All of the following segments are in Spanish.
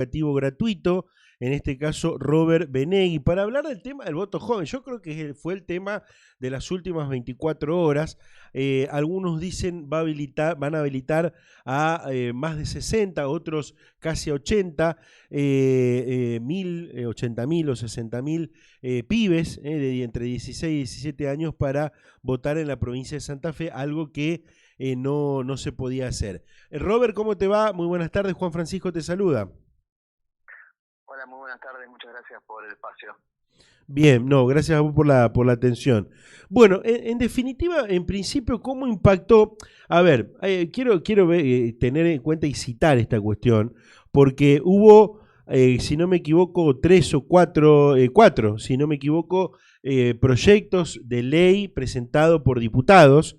educativo gratuito, en este caso Robert Benegui, para hablar del tema del voto joven. Yo creo que fue el tema de las últimas 24 horas. Algunos dicen van a habilitar a más de 60, otros casi a 80, 80.000 o 60.000 pibes de entre 16 y 17 años para votar en la provincia de Santa Fe, algo que no se podía hacer. Robert, ¿cómo te va? Muy buenas tardes, Juan Francisco te saluda. Hola, muy buenas tardes, muchas gracias por el espacio. Bien, no, gracias a vos por la atención. Bueno, en definitiva, en principio, ¿cómo impactó? A ver, quiero tener en cuenta y citar esta cuestión, porque hubo, si no me equivoco, tres o cuatro, si no me equivoco, proyectos de ley presentados por diputados,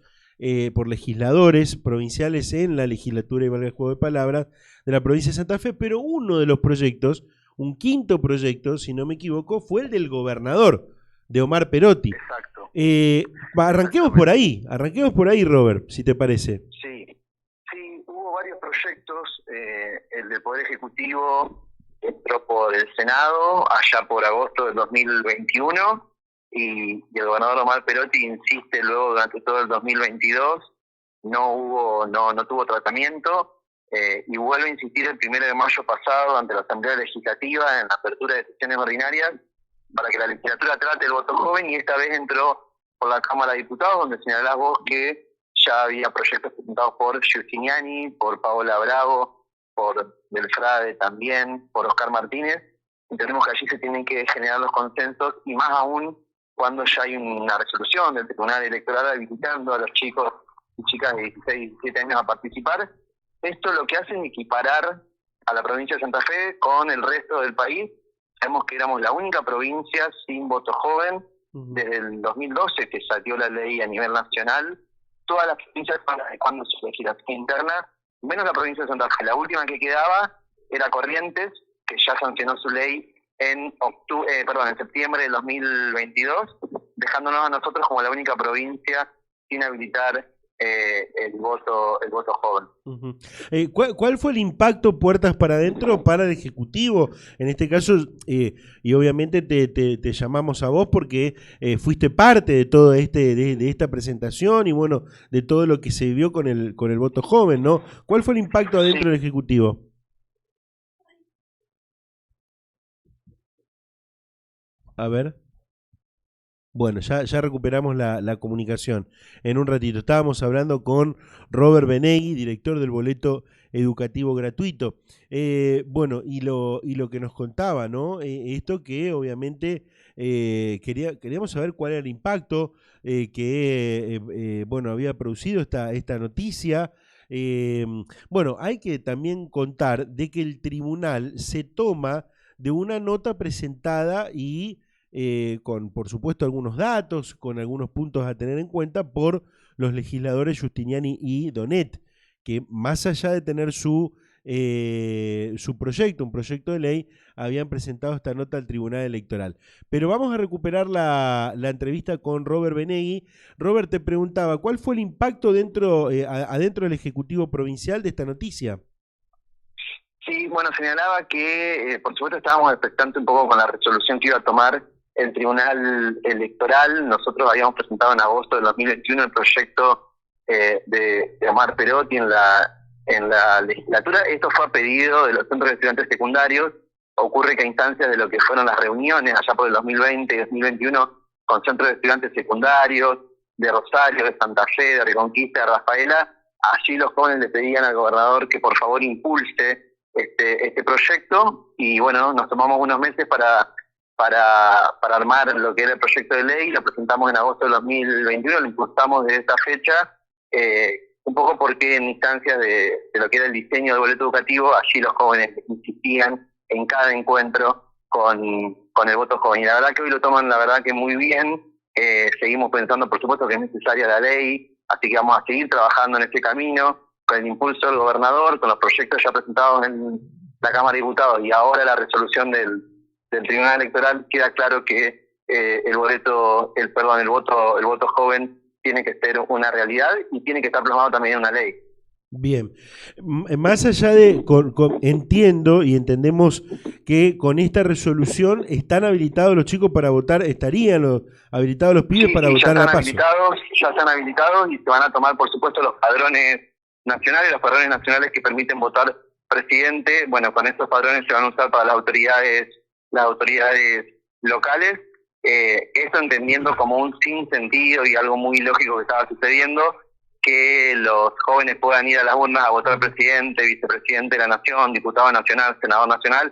por legisladores provinciales en la legislatura, y valga el juego de palabras, de la provincia de Santa Fe, pero uno de los proyectos, un quinto proyecto, si no me equivoco, fue el del gobernador, de Omar Perotti. Exacto. Arranquemos por ahí, Robert, si te parece. Sí, hubo varios proyectos. El del Poder Ejecutivo entró por el Senado allá por agosto del 2021 y el gobernador Omar Perotti insiste luego durante todo el 2022, no tuvo tratamiento. Y vuelve a insistir el 1 de mayo pasado ante la Asamblea Legislativa en la apertura de sesiones ordinarias para que la legislatura trate el voto joven, y esta vez entró por la Cámara de Diputados, donde señalás vos que ya había proyectos presentados por Giustiniani, por Paola Bravo, por Belfrade también, por Oscar Martínez. Entendemos que allí se tienen que generar los consensos, y más aún cuando ya hay una resolución del Tribunal Electoral habilitando a los chicos y chicas de 16 y 17 años a participar. Esto lo que hace es equiparar a la provincia de Santa Fe con el resto del país. Sabemos que éramos la única provincia sin voto joven desde el 2012 que salió la ley a nivel nacional. Todas las provincias estaban adecuando su legislación interna, menos la provincia de Santa Fe. La última que quedaba era Corrientes, que ya sancionó su ley en septiembre del 2022, dejándonos a nosotros como la única provincia sin habilitar el voto joven. ¿Cuál fue el impacto puertas para adentro para el Ejecutivo? En este caso, y obviamente te llamamos a vos porque fuiste parte de todo de esta presentación y bueno, de todo lo que se vivió con el voto joven, ¿no? ¿Cuál fue el impacto adentro del Ejecutivo? A ver. Bueno, ya recuperamos la comunicación. En un ratito estábamos hablando con Robert Benegui, director del boleto educativo gratuito. Bueno, y lo que nos contaba, ¿no? Esto que obviamente queríamos saber cuál era el impacto bueno, había producido esta noticia. Bueno, hay que también contar de que el tribunal se toma de una nota presentada y con, por supuesto, algunos datos, con algunos puntos a tener en cuenta por los legisladores Giustiniani y Donet, que más allá de tener su proyecto, un proyecto de ley, habían presentado esta nota al Tribunal Electoral. Pero vamos a recuperar la entrevista con Robert Benegui. Robert, te preguntaba, ¿cuál fue el impacto adentro del Ejecutivo Provincial de esta noticia? Sí, bueno, señalaba que, por supuesto, estábamos expectantes un poco con la resolución que iba a tomar el Tribunal Electoral. Nosotros habíamos presentado en agosto del 2021 el proyecto de Omar Perotti en la legislatura. Esto fue a pedido de los centros de estudiantes secundarios. Ocurre que a instancias de lo que fueron las reuniones allá por el 2020 y 2021 con centros de estudiantes secundarios, de Rosario, de Santa Fe, de Reconquista, de Rafaela, allí los jóvenes le pedían al gobernador que por favor impulse este proyecto, y bueno, nos tomamos unos meses para armar lo que era el proyecto de ley. Lo presentamos en agosto del 2021, lo impulsamos desde esa fecha, un poco porque en instancias de lo que era el diseño del boleto educativo, allí los jóvenes insistían en cada encuentro con el voto joven, y la verdad que hoy lo toman, la verdad que muy bien. Seguimos pensando, por supuesto, que es necesaria la ley, así que vamos a seguir trabajando en este camino con el impulso del gobernador, con los proyectos ya presentados en la Cámara de Diputados y ahora la resolución del Tribunal Electoral. Queda claro que el voto joven tiene que ser una realidad y tiene que estar plasmado también en una ley. Bien, más allá de, entiendo y entendemos que con esta resolución están habilitados los chicos para votar, estarían habilitados los pibes Sí, para y votar a PASO. ya están habilitados y se van a tomar, por supuesto, los padrones nacionales que permiten votar presidente. Bueno, con estos padrones se van a usar para las autoridades locales. Esto entendiendo como un sinsentido y algo muy lógico que estaba sucediendo, que los jóvenes puedan ir a las urnas a votar presidente, vicepresidente de la nación, diputado nacional, senador nacional,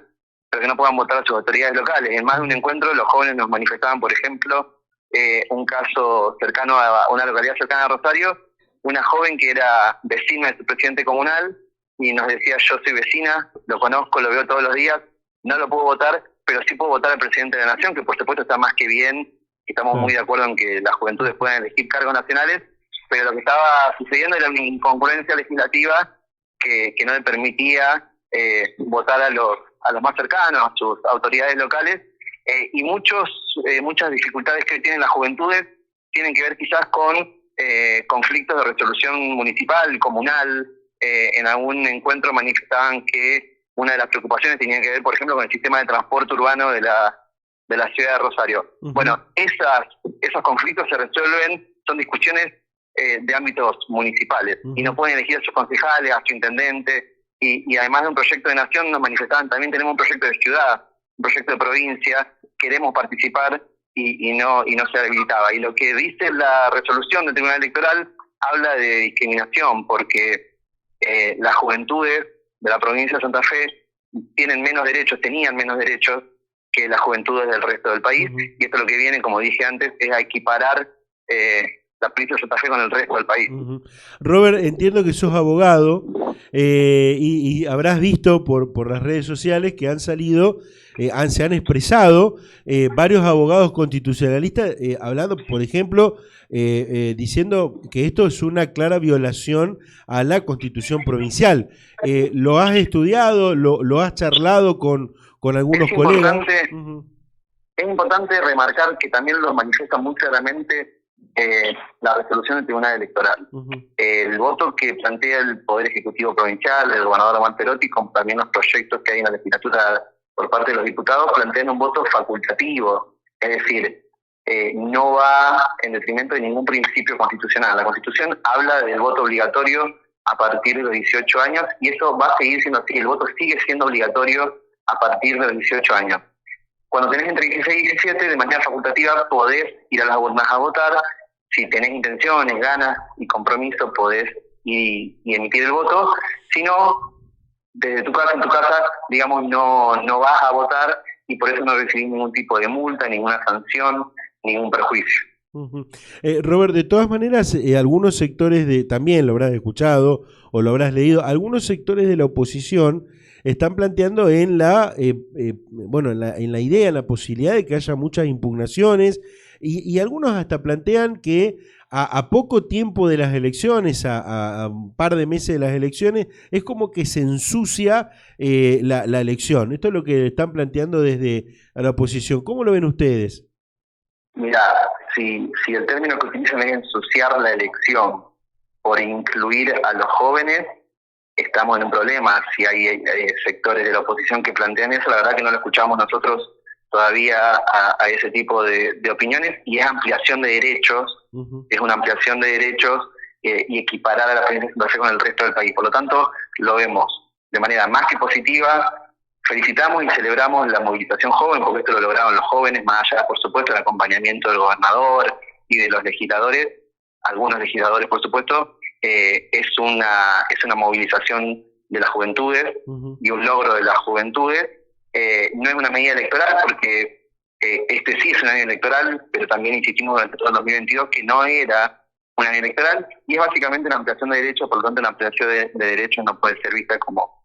pero que no puedan votar a sus autoridades locales. En más de un encuentro los jóvenes nos manifestaban, por ejemplo, un caso cercano a una localidad cercana a Rosario, una joven que era vecina de su presidente comunal y nos decía: yo soy vecina, lo conozco, lo veo todos los días, no lo puedo votar, pero sí puedo votar al presidente de la nación, que por supuesto está más que bien, estamos muy de acuerdo en que las juventudes puedan elegir cargos nacionales, pero lo que estaba sucediendo era una incongruencia legislativa que no le permitía votar a los más cercanos, a sus autoridades locales, y muchas dificultades que tienen las juventudes tienen que ver quizás con conflictos de resolución municipal, comunal. En algún encuentro manifestaban que una de las preocupaciones tenía que ver, por ejemplo, con el sistema de transporte urbano de la ciudad de Rosario. Bueno, esos conflictos se resuelven, son discusiones de ámbitos municipales, y no pueden elegir a sus concejales, a su intendente, y además de un proyecto de nación nos manifestaban, también tenemos un proyecto de ciudad, un proyecto de provincia, queremos participar y no se habilitaba. Y lo que dice la resolución del Tribunal Electoral habla de discriminación, porque las juventudes de la provincia de Santa Fe tenían menos derechos que las juventudes del resto del país, y esto lo que viene, como dije antes, es a equiparar la provincia de Santa Fe con el resto del país. Robert, entiendo que sos abogado y habrás visto por las redes sociales que han salido, se han expresado varios abogados constitucionalistas hablando, por ejemplo, diciendo que esto es una clara violación a la Constitución provincial. ¿Lo has estudiado, lo has charlado con algunos colegas? Es importante remarcar que también lo manifiesta muy claramente la resolución del Tribunal Electoral. El voto que plantea el Poder Ejecutivo Provincial, el gobernador Román Perotti, como también los proyectos que hay en la legislatura por parte de los diputados, plantean un voto facultativo, es decir, no va en detrimento de ningún principio constitucional. La Constitución habla del voto obligatorio a partir de los 18 años, y eso va a seguir siendo así. El voto sigue siendo obligatorio a partir de los 18 años. Cuando tenés entre 16 y 17, de manera facultativa, podés ir a las urnas a votar. Si tenés intenciones, ganas y compromiso, podés ir y emitir el voto. Si no, desde tu casa, digamos, no vas a votar, y por eso no recibís ningún tipo de multa, ninguna sanción, ningún perjuicio. Robert, de todas maneras, algunos sectores también lo habrás escuchado o lo habrás leído, algunos sectores de la oposición están planteando en la idea, en la posibilidad de que haya muchas impugnaciones, y algunos hasta plantean que a poco tiempo de las elecciones, a un par de meses de las elecciones, es como que se ensucia la elección. Esto es lo que están planteando desde la oposición. ¿Cómo lo ven ustedes? Mira, si el término que utilizan es ensuciar la elección por incluir a los jóvenes, estamos en un problema. Si hay sectores de la oposición que plantean eso, la verdad que no lo escuchamos nosotros todavía a ese tipo de opiniones, y es ampliación de derechos, es una ampliación de derechos y equiparar a la provincia de Santa Fe con el resto del país. Por lo tanto, lo vemos de manera más que positiva. Felicitamos y celebramos la movilización joven, porque esto lo lograron los jóvenes, más allá, por supuesto, del acompañamiento del gobernador y de los legisladores, algunos legisladores, por supuesto. Es una movilización de las juventudes y un logro de las juventudes. No es una medida electoral, porque este sí es una medida electoral, pero también insistimos durante todo el 2022 que no era una medida electoral, y es básicamente una ampliación de derechos. Por lo tanto, la ampliación de derechos no puede ser vista como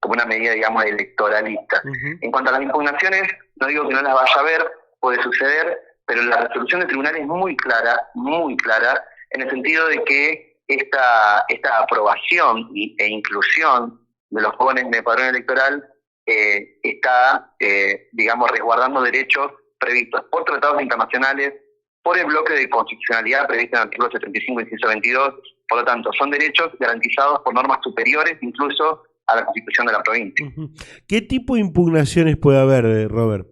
una medida, digamos, electoralista. En cuanto a las impugnaciones, no digo que no las vaya a ver, puede suceder, pero la resolución del tribunal es muy clara, en el sentido de que esta aprobación e inclusión de los jóvenes en el padrón electoral está, digamos, resguardando derechos previstos por tratados internacionales, por el bloque de constitucionalidad previsto en el artículo 75, inciso 22. Por lo tanto, son derechos garantizados por normas superiores incluso a la Constitución de la provincia. ¿Qué tipo de impugnaciones puede haber, Robert?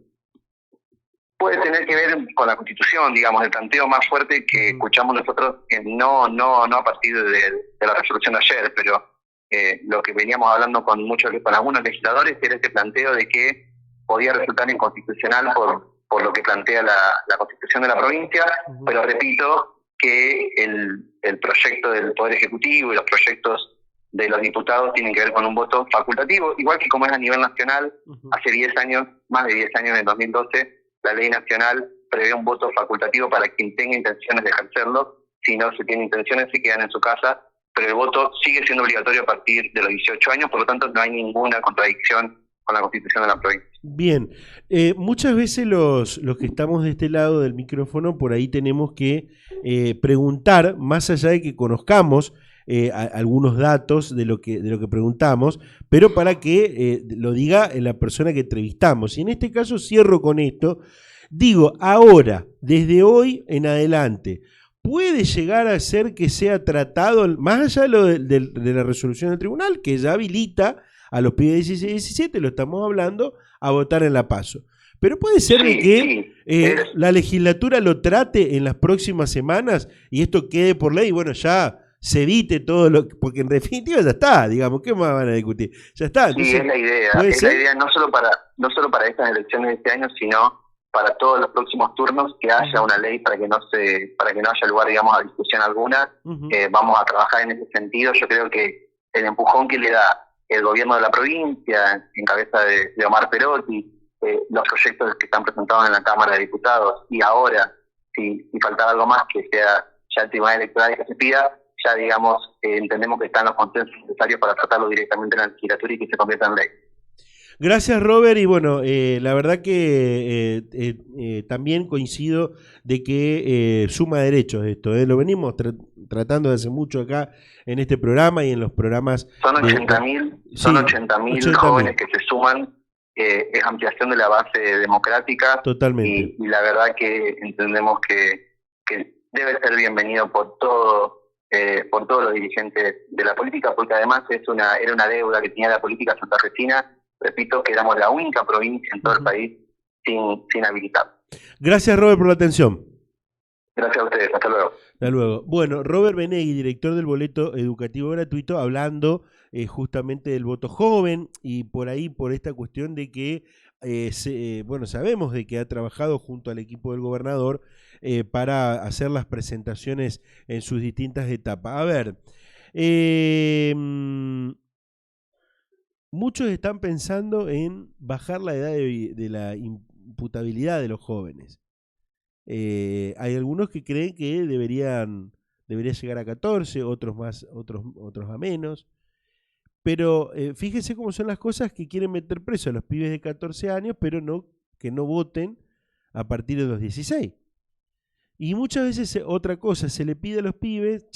Puede tener que ver con la Constitución, digamos, el planteo más fuerte que escuchamos nosotros, no a partir de la resolución de ayer, pero lo que veníamos hablando con algunos legisladores era este planteo de que podía resultar inconstitucional por lo que plantea la Constitución de la provincia, pero repito que el proyecto del Poder Ejecutivo y los proyectos de los diputados tienen que ver con un voto facultativo, igual que como es a nivel nacional. Hace 10 años, más de 10 años, en 2012, la ley nacional prevé un voto facultativo para quien tenga intenciones de ejercerlo. Si no se tiene intenciones, se quedan en su casa, pero el voto sigue siendo obligatorio a partir de los 18 años, por lo tanto no hay ninguna contradicción con la Constitución de la provincia. Bien, muchas veces los que estamos de este lado del micrófono, por ahí tenemos que preguntar, más allá de que conozcamos algunos datos de lo que preguntamos, pero para que lo diga la persona que entrevistamos. Y en este caso cierro con esto. Digo, ahora, desde hoy en adelante, ¿puede llegar a ser que sea tratado, más allá de la resolución del tribunal, que ya habilita a los pibes de 16 y 17, lo estamos hablando, a votar en la PASO? Pero puede ser que la legislatura lo trate en las próximas semanas y esto quede por ley, y bueno, ya se evite todo porque en definitiva ya está, digamos, ¿qué más van a discutir? Ya está. Entonces, sí, es la idea, no solo para estas elecciones de este año, sino para todos los próximos turnos, que haya una ley para que no haya lugar, digamos, a discusión alguna. Vamos a trabajar en ese sentido. Yo creo que el empujón que le da el gobierno de la provincia, en cabeza de Omar Perotti, los proyectos que están presentados en la Cámara de Diputados, y ahora, si faltara algo más, que sea ya el Tribunal Electoral que se pida, ya, digamos, entendemos que están los consensos necesarios para tratarlo directamente en la legislatura y que se convierta en ley. Gracias, Robert, y bueno, la verdad que también coincido de que suma derechos esto, lo venimos tratando de hace mucho acá en este programa y en los programas. Son 80.000 jóvenes que se suman, es ampliación de la base democrática. Totalmente. Y la verdad que entendemos que debe ser bienvenido por todos los dirigentes de la política, porque además era una deuda que tenía la política santafesina. Repito que éramos la única provincia en todo el país sin habilitar. Gracias, Robert, por la atención. Gracias a ustedes, hasta luego. Hasta luego. Bueno, Robert Benegui, director del boleto educativo gratuito, hablando justamente del voto joven y por ahí, por esta cuestión de que, sabemos de que ha trabajado junto al equipo del gobernador para hacer las presentaciones en sus distintas etapas. A ver, muchos están pensando en bajar la edad de la imputabilidad de los jóvenes. Hay algunos que creen que debería llegar a 14, otros a menos. Pero fíjense cómo son las cosas, que quieren meter preso a los pibes de 14 años, pero que no voten a partir de los 16. Y muchas veces otra cosa, se le pide a los pibes,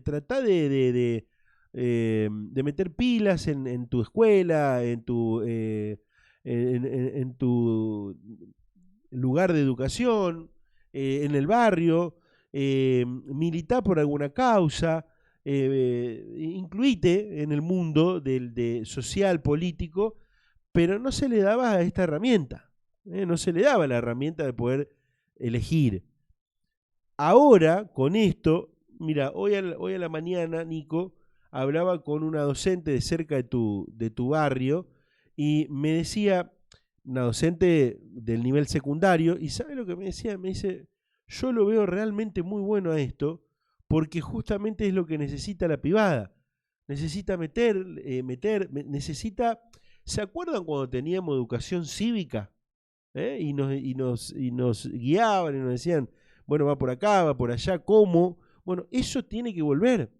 trata de meter pilas en tu escuela, en tu lugar de educación, en el barrio, militá por alguna causa, incluite en el mundo de social, político, pero no se le daba esta herramienta, no se le daba la herramienta de poder elegir. Ahora, con esto, mira, hoy a la mañana, Nico, hablaba con una docente de cerca de tu barrio y me decía, una docente del nivel secundario, y ¿sabe lo que me decía? Me dice, yo lo veo realmente muy bueno a esto, porque justamente es lo que necesita la pibada. Necesita necesita... ¿Se acuerdan cuando teníamos educación cívica? Y nos guiaban y nos decían, bueno, va por acá, va por allá, ¿cómo? Bueno, eso tiene que volver.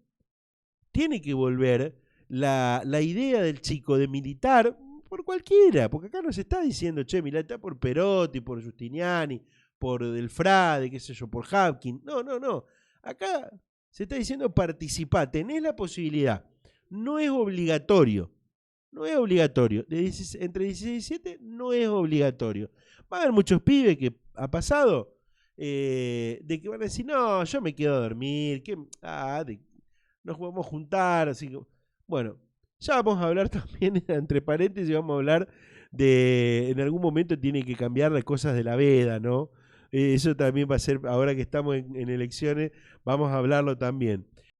Tiene que volver la idea del chico de militar por cualquiera, porque acá nos está diciendo, milita por Perotti, por Giustiniani, por Delfrade, qué sé yo, por Hapkin. No. Acá se está diciendo participá, tenés la posibilidad. No es obligatorio. No es obligatorio. Entre 16 y 17 no es obligatorio. Va a haber muchos pibes que ha pasado, de que van a decir, no, yo me quedo a dormir, nos podemos juntar, así que, bueno, ya vamos a hablar también, entre paréntesis, vamos a hablar de, en algún momento tiene que cambiar las cosas de la veda, ¿no? Eso también va a ser, ahora que estamos en elecciones, vamos a hablarlo también.